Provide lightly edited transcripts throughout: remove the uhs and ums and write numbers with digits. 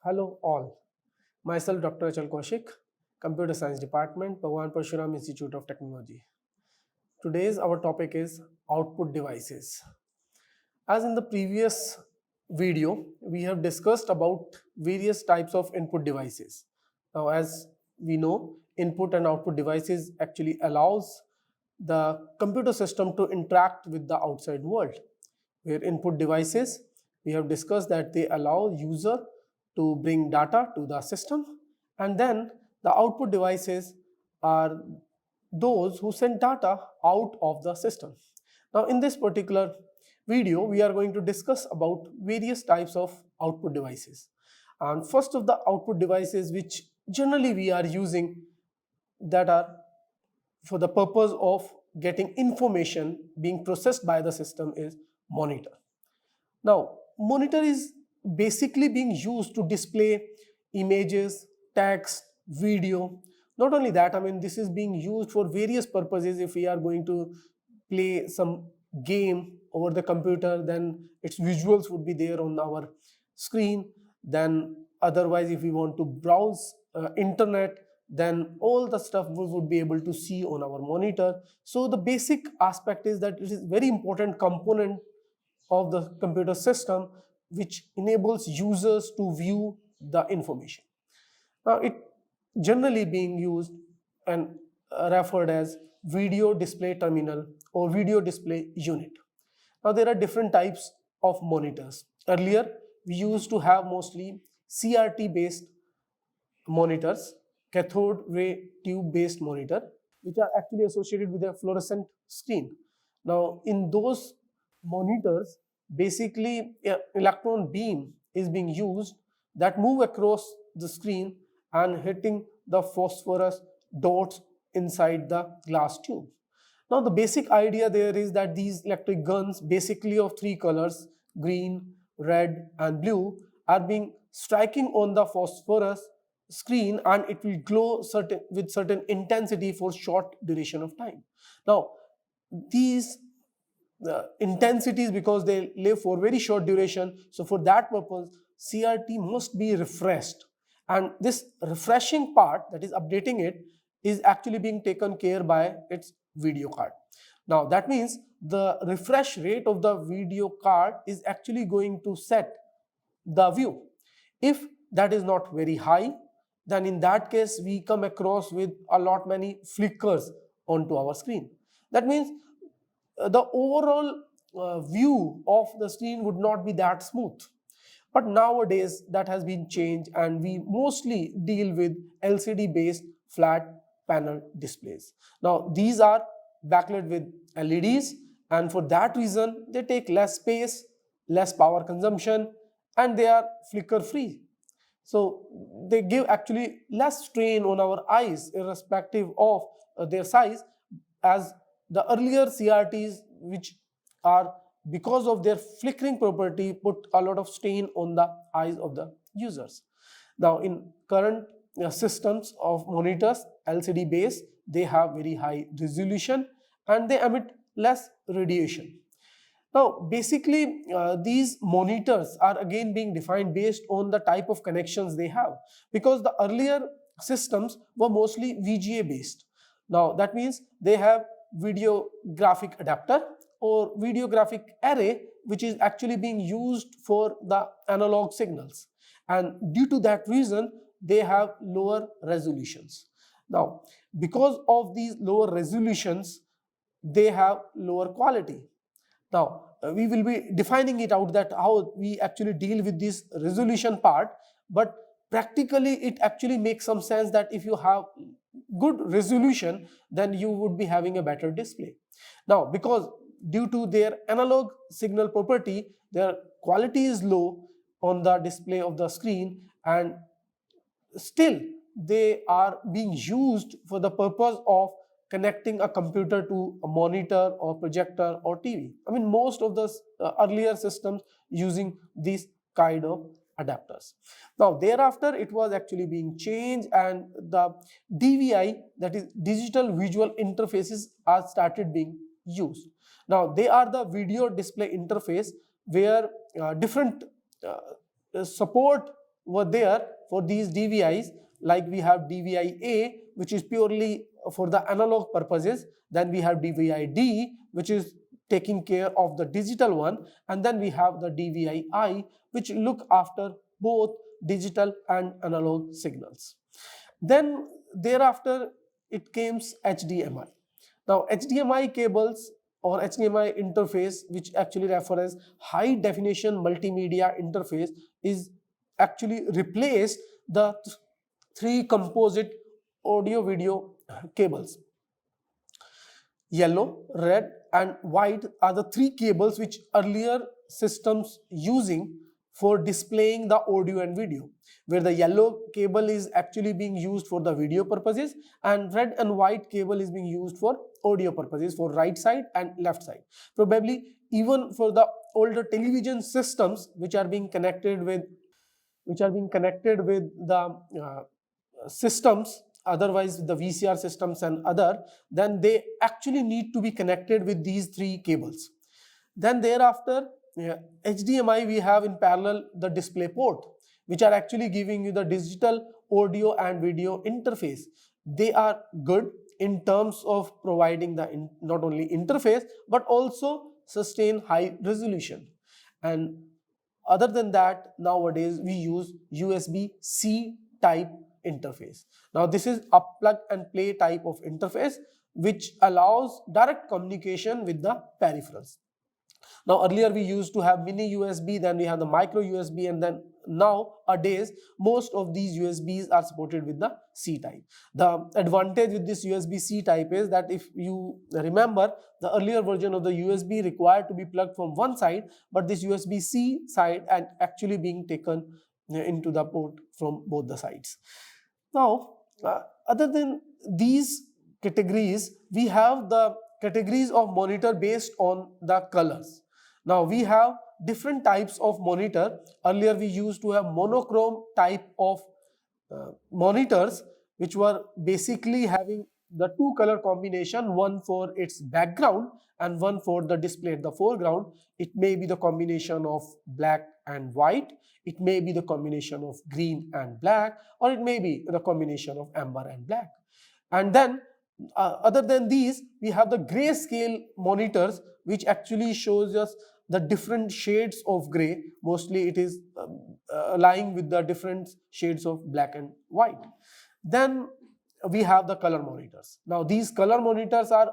Hello all, myself Dr. Achal Kaushik, Computer Science Department, Bhagwan Parshuram Institute of Technology. Today's our topic is output devices. As in the previous video, we have discussed about various types of input devices. Now as we know, input and output devices actually allows the computer system to interact with the outside world. Where input devices, we have discussed that they allow user to bring data to the system, and then the output devices are those who send data out of the system. Now in this particular video, we are going to discuss about various types of output devices. And first of the output devices which generally we are using that are for the purpose of getting information being processed by the system is monitor. Now, monitor is basically being used to display images, text, video. Not only that, this is being used for various purposes. If we are going to play some game over the computer, then its visuals would be there on our screen. Then otherwise, if we want to browse internet, then all the stuff we would be able to see on our monitor. So the basic aspect is that it is very important component of the computer system which enables users to view the information. Now it generally being used and referred as video display terminal or video display unit. Now there are different types of monitors. Earlier we used to have mostly CRT based monitors, cathode ray tube based monitor, which are actually associated with a fluorescent screen. Now in those monitors, basically an electron beam is being used that move across the screen and hitting the phosphorus dots inside the glass tube. Now the basic idea there is that these electric guns, basically of three colors, green, red and blue, are being striking on the phosphorus screen, and it will glow with certain intensity for short duration of time. Now these intensities, because they live for very short duration, so for that purpose CRT must be refreshed, and this refreshing part, that is updating it, is actually being taken care by its video card. Now that means the refresh rate of the video card is actually going to set the view. If that is not very high, then in that case we come across with a lot many flickers onto our screen. That means the overall view of the screen would not be that smooth. But nowadays that has been changed, and we mostly deal with LCD based flat panel displays. Now these are backlit with LEDs, and for that reason they take less space, less power consumption, and they are flicker free. So they give actually less strain on our eyes irrespective of their size, as the earlier CRTs, which are, because of their flickering property, put a lot of strain on the eyes of the users. Now in current systems of monitors, LCD based, they have very high resolution and they emit less radiation. Now basically these monitors are again being defined based on the type of connections they have, because the earlier systems were mostly VGA based. Now that means they have video graphic adapter or video graphic array, which is actually being used for the analog signals, and due to that reason they have lower resolutions. Now because of these lower resolutions, they have lower quality. Now we will be defining it out that how we actually deal with this resolution part, but practically it actually makes some sense that if you have good resolution, then you would be having a better display. Now because due to their analog signal property, their quality is low on the display of the screen, and still they are being used for the purpose of connecting a computer to a monitor or projector or TV. Most of the earlier systems using these kind of adapters. Now thereafter it was actually being changed, and the DVI, that is digital visual interfaces, are started being used. Now they are the video display interface where different support were there for these DVIs, like we have DVI A, which is purely for the analog purposes, then we have DVI D, which is taking care of the digital one, and then we have the DVI I, which look after both digital and analog signals. Then thereafter it came HDMI. Now HDMI cables or HDMI interface, which actually refer as high definition multimedia interface, is actually replaced the three composite audio video cables. Yellow, red and white are the three cables which earlier systems using for displaying the audio and video, where the yellow cable is actually being used for the video purposes and red and white cable is being used for audio purposes, for right side and left side. Probably even for the older television systems which are being connected with the systems, otherwise the VCR systems and other, then they actually need to be connected with these three cables. Then thereafter, HDMI, we have in parallel the display port, which are actually giving you the digital audio and video interface. They are good in terms of providing the not only interface but also sustain high resolution. And other than that, nowadays we use USB-C type interface. Now this is a plug and play type of interface which allows direct communication with the peripherals. Now earlier we used to have mini USB, then we have the micro USB, and then nowadays most of these USBs are supported with the C type. The advantage with this USB-C type is that if you remember, the earlier version of the USB required to be plugged from one side, but this USB-C side and actually being taken into the port from both the sides. Now other than these categories, we have the categories of monitor based on the colors. Now we have different types of monitor. Earlier we used to have monochrome type of monitors, which were basically having the two color combination, one for its background and one for the display at the foreground. It may be the combination of black and white, it may be the combination of green and black, or it may be the combination of amber and black. And then other than these, we have the grayscale monitors, which actually shows us the different shades of gray. Mostly it is lying with the different shades of black and white. Then we have the color monitors. Now these color monitors are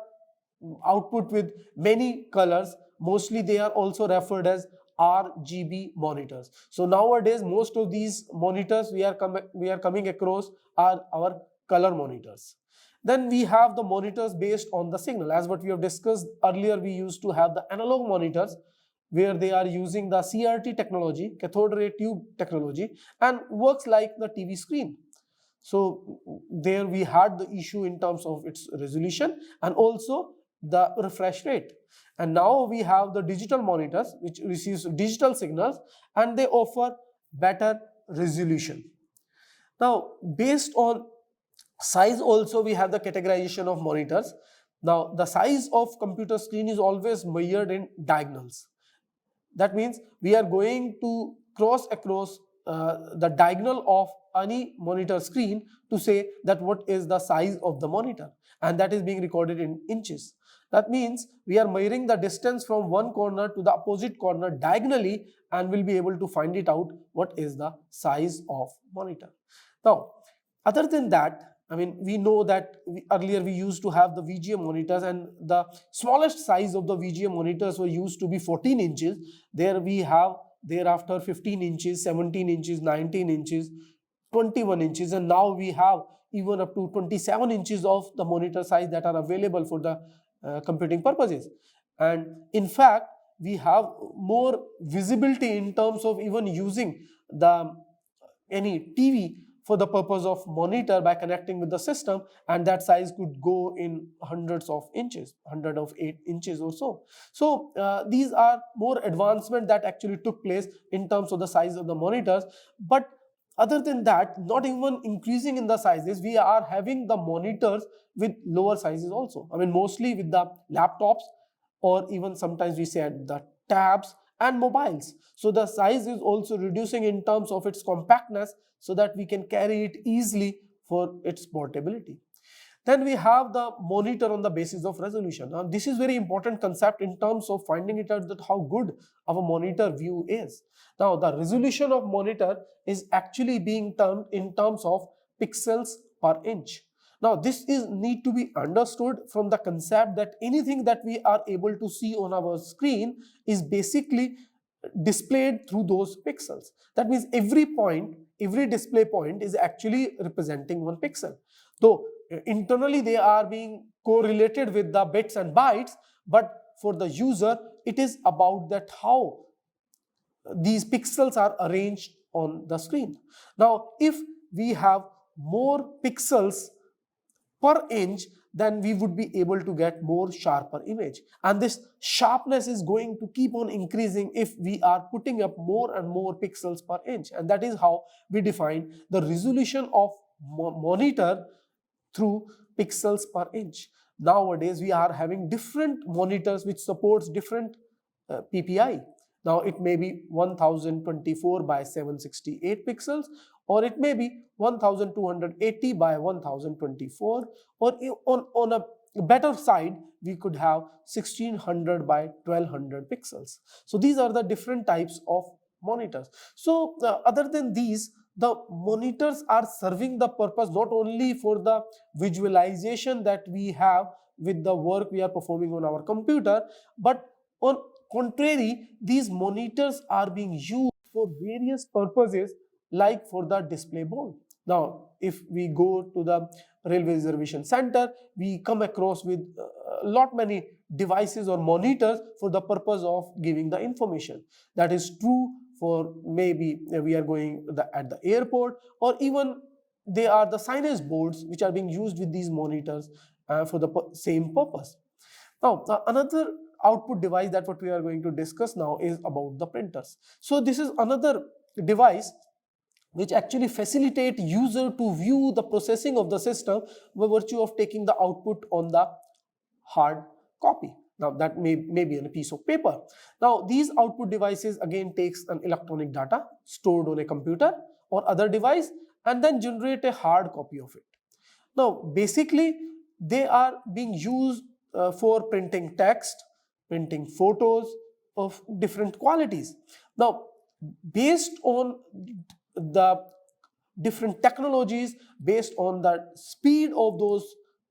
output with many colors. Mostly they are also referred as RGB monitors. So nowadays most of these monitors we are coming across are our color monitors. Then we have the monitors based on the signal. As what we have discussed earlier, we used to have the analog monitors where they are using the CRT technology, cathode ray tube technology, and works like the TV screen. So there we had the issue in terms of its resolution and also the refresh rate. And now we have the digital monitors which receives digital signals and they offer better resolution. Now based on size also we have the categorization of monitors. Now the size of computer screen is always measured in diagonals. That means we are going to cross across the diagonal of any monitor screen to say that what is the size of the monitor, and that is being recorded in inches. That means we are measuring the distance from one corner to the opposite corner diagonally and will be able to find it out what is the size of monitor. Now other than that, I mean, we know that earlier we used to have the VGA monitors, and the smallest size of the VGA monitors were used to be 14 inches. There we have thereafter 15 inches, 17 inches, 19 inches, 21 inches, and now we have even up to 27 inches of the monitor size that are available for the computing purposes. And in fact, we have more visibility in terms of even using the any TV for the purpose of monitor by connecting with the system, and that size could go in hundreds of inches, 108 inches or so. So these are more advancement that actually took place in terms of the size of the monitors. But other than that, not even increasing in the sizes, we are having the monitors with lower sizes also. I mean, mostly with the laptops, or even sometimes we say the tabs and mobiles. So the size is also reducing in terms of its compactness so that we can carry it easily for its portability. Then we have the monitor on the basis of resolution. Now this is very important concept in terms of finding it out that how good our monitor view is. Now the resolution of monitor is actually being termed in terms of pixels per inch. Now this is need to be understood from the concept that anything that we are able to see on our screen is basically displayed through those pixels. That means every point, every display point is actually representing one pixel. Though internally they are being correlated with the bits and bytes, but for the user it is about that how these pixels are arranged on the screen. Now if we have more pixels per inch, then we would be able to get more sharper image, and this sharpness is going to keep on increasing if we are putting up more and more pixels per inch, and that is how we define the resolution of monitor through pixels per inch. Nowadays we are having different monitors which supports different PPI. Now it may be 1024 by 768 pixels, or it may be 1280 by 1024, or on a better side we could have 1600 by 1200 pixels. So these are the different types of monitors. So other than these, the monitors are serving the purpose not only for the visualization that we have with the work we are performing on our computer, but on contrary, these monitors are being used for various purposes, like for the display board. Now if we go to the railway reservation center, we come across with many devices or monitors for the purpose of giving the information. That is true for maybe we are going at the airport, or even they are the signage boards which are being used with these monitors for the same purpose. Now another output device that what we are going to discuss now is about the printers. So this is another device which actually facilitate user to view the processing of the system by virtue of taking the output on the hard copy. Now that may be on a piece of paper. Now these output devices again takes an electronic data stored on a computer or other device and then generate a hard copy of it. Now basically they are being used for printing text, printing photos of different qualities. Now based on the different technologies, based on the speed of those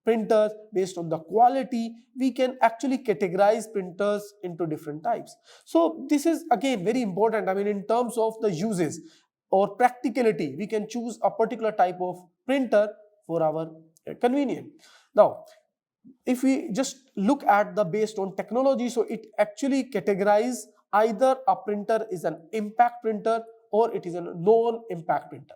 printers, based on the quality, we can actually categorize printers into different types. So this is again very important. I mean, in terms of the uses or practicality, we can choose a particular type of printer for our convenience. Now if we just look at the based on technology, so it actually categorizes either a printer is an impact printer or it is a non-impact printer.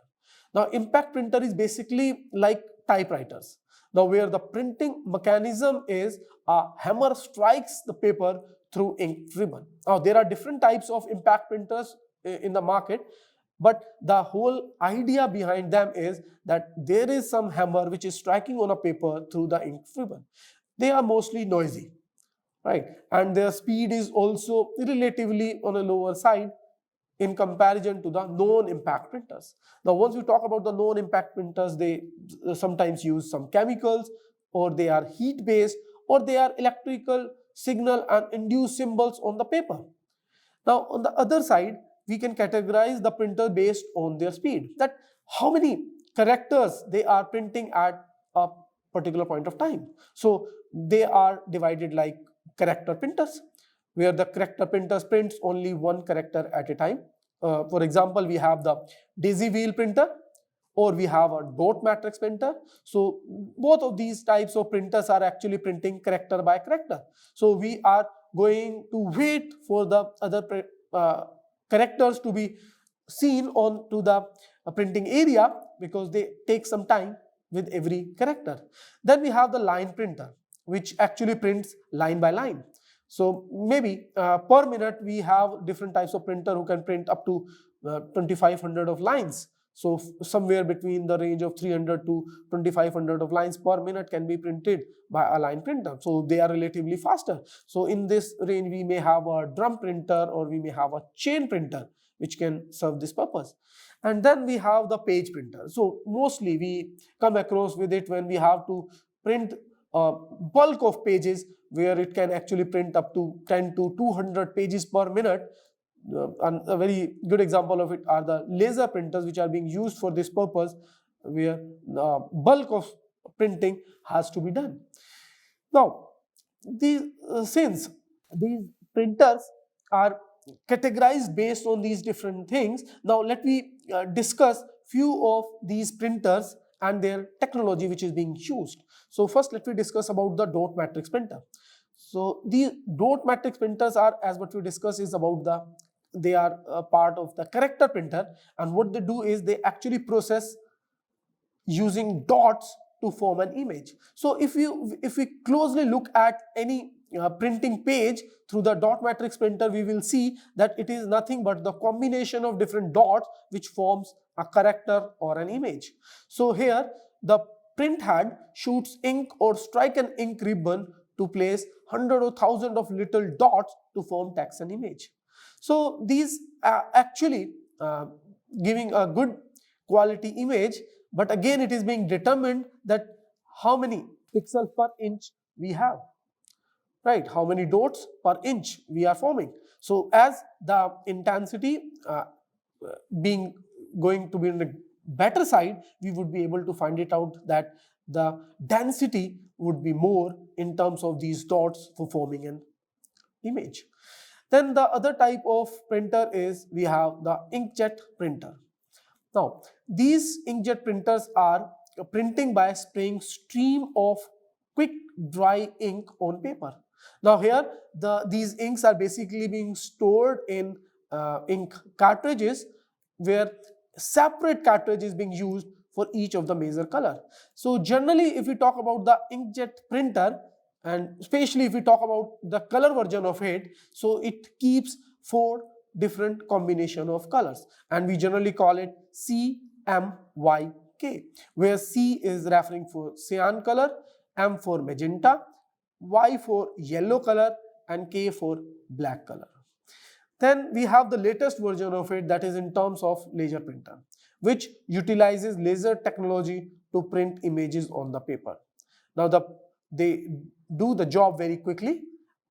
Now impact printer is basically like typewriters. Now where the printing mechanism is a hammer strikes the paper through ink ribbon. Now there are different types of impact printers in the market, but the whole idea behind them is that there is some hammer which is striking on a paper through the ink ribbon. They are mostly noisy, right? And their speed is also relatively on a lower side in comparison to the non-impact printers. Now once we talk about the non-impact printers, they sometimes use some chemicals, or they are heat based, or they are electrical signal and induce symbols on the paper. Now on the other side, we can categorize the printer based on their speed, that how many characters they are printing at a particular point of time. So they are divided like character printers, where the character printers prints only one character at a time. For example, we have the daisy wheel printer, or we have a dot matrix printer. So both of these types of printers are actually printing character by character. So we are going to wait for the other characters to be seen on to the printing area, because they take some time with every character. Then we have the line printer, which actually prints line by line. So maybe per minute we have different types of printer who can print up to 2500 of lines. So somewhere between the range of 300 to 2500 of lines per minute can be printed by a line printer. So they are relatively faster. So in this range, we may have a drum printer or we may have a chain printer which can serve this purpose. And then we have the page printer. So mostly we come across with it when we have to print a bulk of pages where it can actually print up to 10 to 200 pages per minute. And a very good example of it are the laser printers which are being used for this purpose, where the bulk of printing has to be done. Now, since these printers are categorized based on these different things, now let me discuss few of these printers and their technology which is being used. So first let me discuss about the dot matrix printer. So these dot matrix printers are, as what we discussed, is about they are a part of the character printer, and what they do is they actually process using dots to form an image. So if we closely look at any printing page through the dot matrix printer, we will see that it is nothing but the combination of different dots which forms a character or an image. So here the print head shoots ink or strike an ink ribbon to place 100 or 1000 of little dots to form text and image. So these are actually giving a good quality image, but again it is being determined that how many pixels per inch we have, right? How many dots per inch we are forming. So as the intensity going to be in the better side, we would be able to find it out that the density would be more in terms of these dots for forming an image. Then the other type of printer is we have the inkjet printer. Now, these inkjet printers are printing by spraying stream of quick dry ink on paper. Now here these inks are basically being stored in ink cartridges, where separate cartridge is being used for each of the major color. So generally if we talk about the inkjet printer, and especially if we talk about the color version of it, so it keeps 4 different combination of colors, and we generally call it CMYK, where C is referring for cyan color, M for magenta, Y for yellow color, and K for black color. Then we have the latest version of it, that is in terms of laser printer, which utilizes laser technology to print images on the paper. Now they do the job very quickly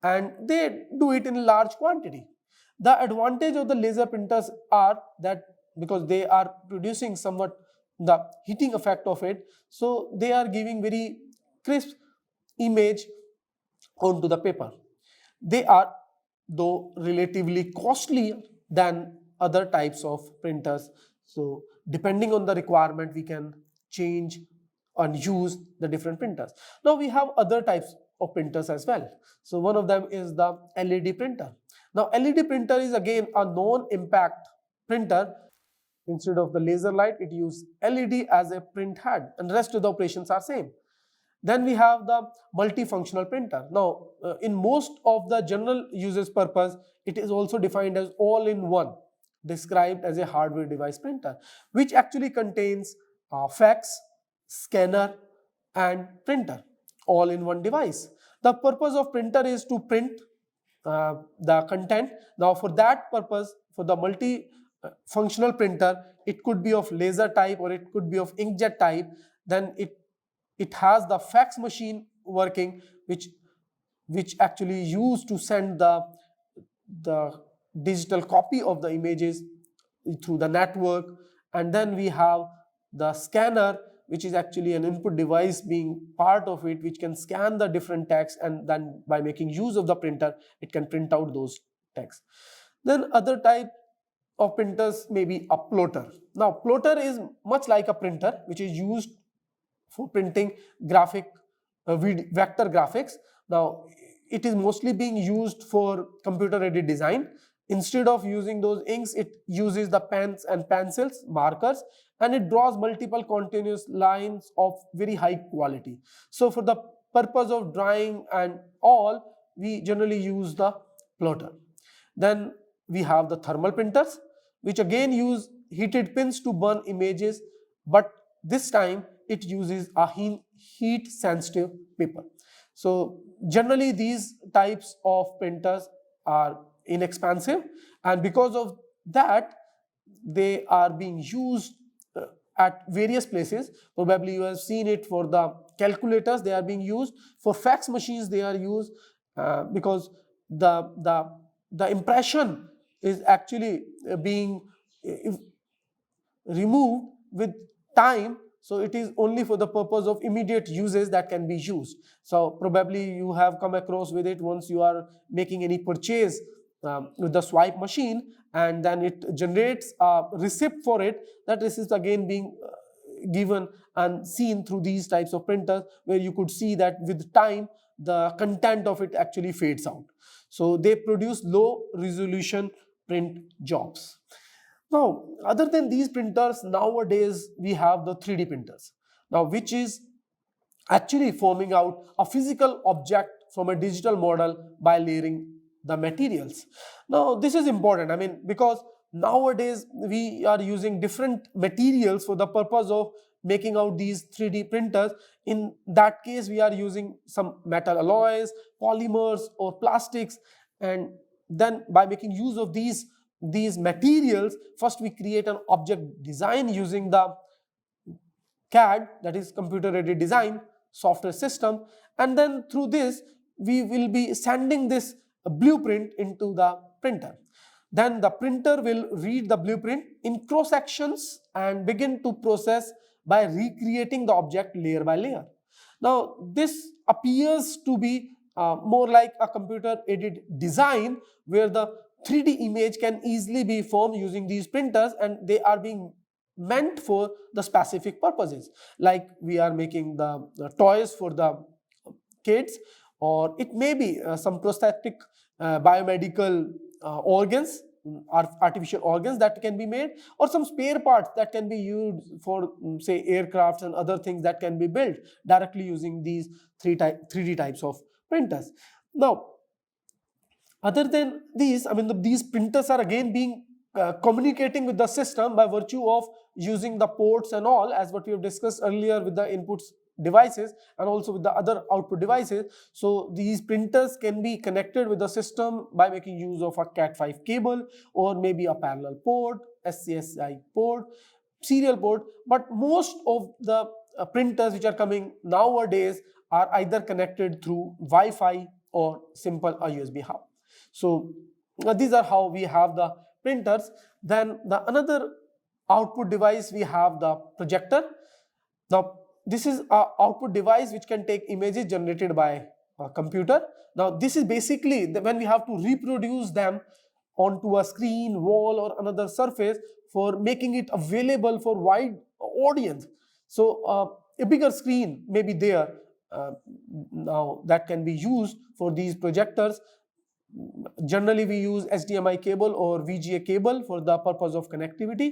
and they do it in large quantity. The advantage of the laser printers are that because they are producing somewhat the heating effect of it, so they are giving very crisp image onto the paper. They are though relatively costly than other types of printers. So depending on the requirement, we can change and use the different printers. Now we have other types of printers as well. So one of them is the LED printer. Now LED printer is again a non-impact printer. Instead of the laser light, it uses LED as a print head, and the rest of the operations are same. Then we have the multifunctional printer. Now in most of the general uses purpose, it is also defined as all-in-one, described as a hardware device printer, which actually contains fax, scanner and printer all in one device. The purpose of printer is to print the content. Now for that purpose, for the functional printer, it could be of laser type or it could be of inkjet type. Then it has the fax machine working, which actually used to send the digital copy of the images through the network. And then we have the scanner, which is actually an input device being part of it, which can scan the different text, and then by making use of the printer, it can print out those texts. Then other type of printers may be a plotter. Now plotter is much like a printer, which is used for printing vector graphics. Now it is mostly being used for computer aided design. Instead of using those inks, it uses the pens and pencils, markers, and it draws multiple continuous lines of very high quality. So for the purpose of drawing and all, we generally use the plotter. Then we have the thermal printers, which again use heated pins to burn images, but this time it uses a heat sensitive paper. So generally these types of printers are inexpensive, and because of that they are being used at various places. Probably you have seen it for the calculators, they are being used for fax machines, they are used because the impression is actually being removed with time, so it is only for the purpose of immediate uses that can be used. So probably you have come across with it once you are making any purchase with the swipe machine, and then it generates a receipt for it. That receipt again being given and seen through these types of printers, where you could see that with time the content of it actually fades out. So they produce low resolution print jobs. Now, other than these printers, nowadays we have the 3D printers, now which is actually forming out a physical object from a digital model by layering the materials. Now, this is important, I mean, because nowadays we are using different materials for the purpose of making out these 3D printers. In that case, we are using some metal alloys, polymers, or plastics, and then by making use of these materials, first we create an object design using the CAD, that is computer aided design software system, and then through this we will be sending this blueprint into the printer. Then the printer will read the blueprint in cross sections and begin to process by recreating the object layer by layer. Now this appears to be more like a computer aided design, where the 3D image can easily be formed using these printers, and they are being meant for the specific purposes, like we are making the toys for the kids, or it may be some prosthetic biomedical organs, artificial organs that can be made, or some spare parts that can be used for say aircrafts and other things that can be built directly using these 3D types of printers. Now, other than these, I mean, these printers are again being communicating with the system by virtue of using the ports and all, as what we have discussed earlier with the inputs devices and also with the other output devices. So these printers can be connected with the system by making use of a Cat5 cable, or maybe a parallel port, SCSI port, serial port. But most of the printers which are coming nowadays are either connected through Wi-Fi or simple a USB hub. So these are how we have the printers. Then the another output device, we have the projector. Now this is an output device which can take images generated by a computer. Now this is basically when we have to reproduce them onto a screen, wall, or another surface for making it available for wide audience. So a bigger screen may be there now that can be used for these projectors. Generally we use HDMI cable or VGA cable for the purpose of connectivity.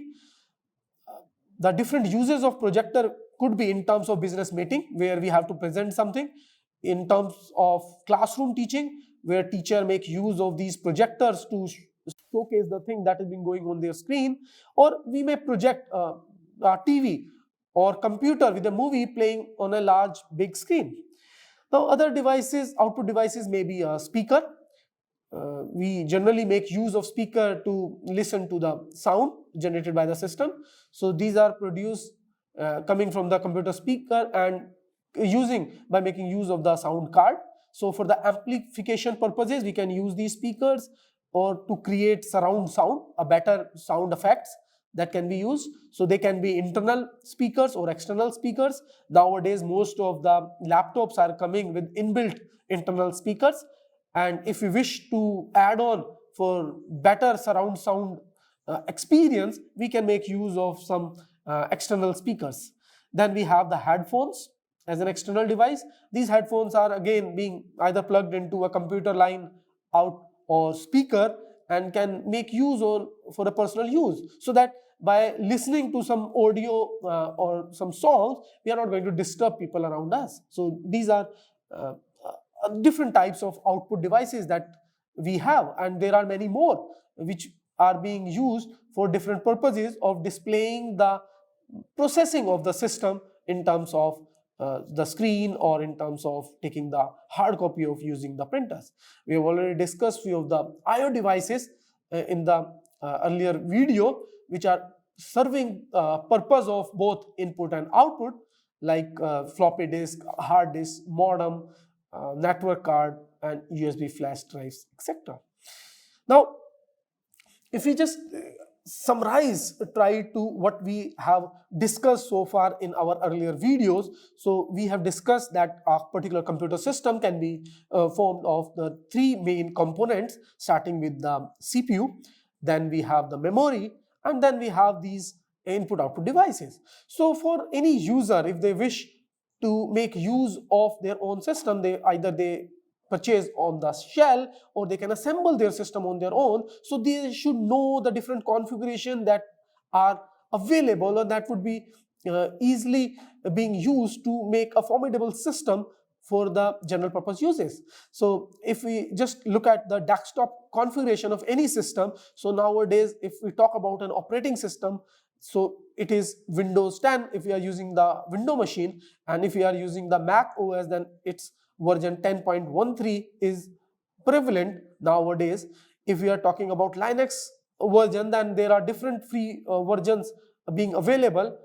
The different uses of projector could be in terms of business meeting, where we have to present something, in terms of classroom teaching, where teacher make use of these projectors to showcase the thing that has been going on their screen, or we may project a TV or computer with a movie playing on a large big screen. Now other devices, output devices, may be a speaker. We generally make use of speaker to listen to the sound generated by the system. So these are produced coming from the computer speaker and using by making use of the sound card. So for the amplification purposes, we can use these speakers, or to create surround sound, a better sound effects that can be used. So they can be internal speakers or external speakers. Nowadays most of the laptops are coming with inbuilt internal speakers, and if we wish to add on for better surround sound experience, we can make use of some external speakers. Then we have the headphones as an external device. These headphones are again being either plugged into a computer line out or speaker, and can make use or for a personal use, so that by listening to some audio or some songs, we are not going to disturb people around us. So these are different types of output devices that we have, and there are many more which are being used for different purposes of displaying the processing of the system in terms of the screen or in terms of taking the hard copy of using the printers. We have already discussed few of the IO devices in the earlier video, which are serving purpose of both input and output, like floppy disk, hard disk, modem, network card, and USB flash drives, etc. Now, if we just try to what we have discussed so far in our earlier videos. So we have discussed that a particular computer system can be formed of the three main components, starting with the CPU, then we have the memory, and then we have these input-output devices. So for any user, if they wish to make use of their own system, either they purchase on the shelf or they can assemble their system on their own. So they should know the different configuration that are available or that would be easily being used to make a formidable system for the general purpose uses. So if we just look at the desktop configuration of any system, so nowadays if we talk about an operating system, so it is Windows 10 if we are using the Windows machine, and if we are using the Mac OS, then it's version 10.13 is prevalent nowadays. If we are talking about Linux version, then there are different free versions being available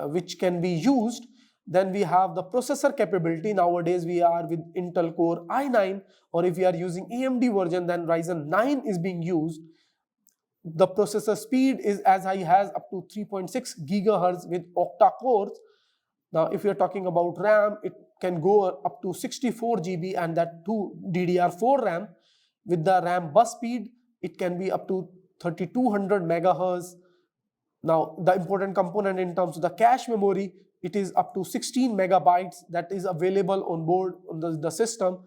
which can be used. Then we have the processor capability. Nowadays we are with Intel Core i9, or if we are using AMD version, then Ryzen 9 is being used. The processor speed is as high as up to 3.6 gigahertz with octa cores. Now if you are talking about RAM, it can go up to 64 GB and that to DDR4 RAM. With the RAM bus speed, it can be up to 3200 megahertz. Now the important component in terms of the cache memory, it is up to 16 megabytes that is available on board on the system.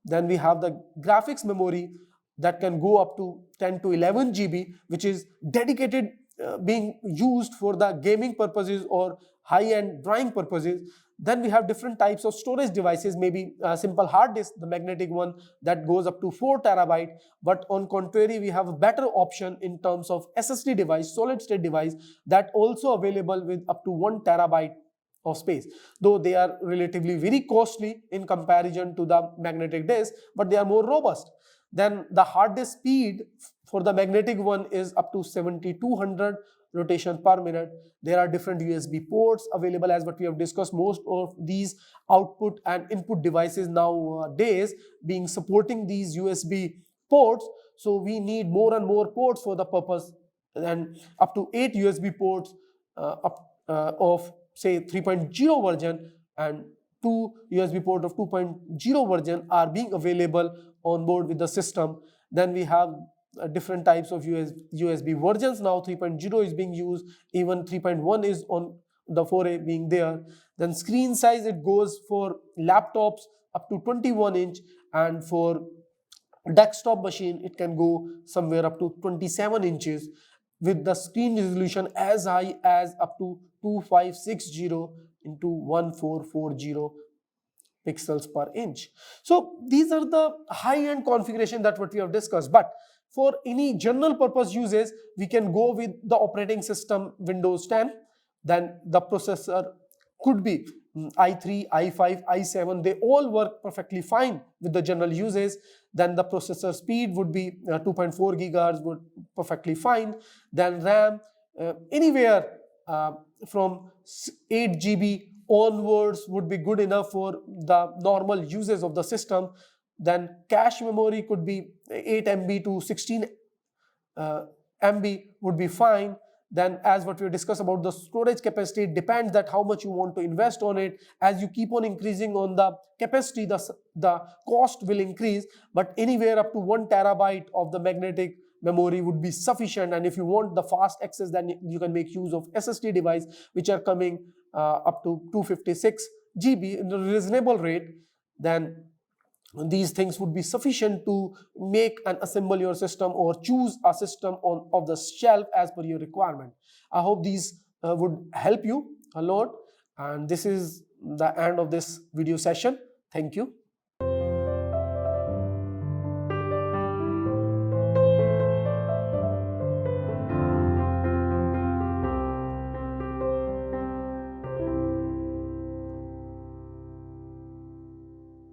Then we have the graphics memory that can go up to 10 to 11 GB, which is dedicated being used for the gaming purposes or high-end drawing purposes. Then we have different types of storage devices, maybe a simple hard disk, the magnetic one, that goes up to 4 terabyte. But on contrary, we have a better option in terms of SSD device, solid state device, that also available with up to 1 terabyte of space, though they are relatively very costly in comparison to the magnetic disk, but they are more robust. Then the hard disk speed for the magnetic one is up to 7200 rotation per minute. There are different USB ports available, as what we have discussed. Most of these output and input devices nowadays being supporting these USB ports, so we need more and more ports for the purpose, and up to 8 USB ports of say 3.0 version and 2 USB port of 2.0 version are being available on board with the system. Then we have different types of USB versions. Now 3.0 is being used, even 3.1 is on the foray being there. Then screen size, it goes for laptops up to 21-inch, and for desktop machine it can go somewhere up to 27 inches with the screen resolution as high as up to 2560 into 1440 pixels per inch. So these are the high-end configuration that what we have discussed. But for any general purpose uses, we can go with the operating system Windows 10. Then the processor could be i3, i5, i7. They all work perfectly fine with the general uses. Then the processor speed would be 2.4 gigahertz, would perfectly fine. Then RAM anywhere from 8 GB onwards would be good enough for the normal uses of the system. Then cache memory could be 8 MB to 16 MB would be fine. Then as what we discussed about the storage capacity, it depends that how much you want to invest on it. As you keep on increasing on the capacity, the cost will increase, but anywhere up to 1 terabyte of the magnetic memory would be sufficient. And if you want the fast access, then you can make use of SSD device, which are coming up to 256 GB in a reasonable rate. Then these things would be sufficient to make and assemble your system or choose a system off the shelf as per your requirement. I hope these would help you a lot, and this is the end of this video session. Thank you.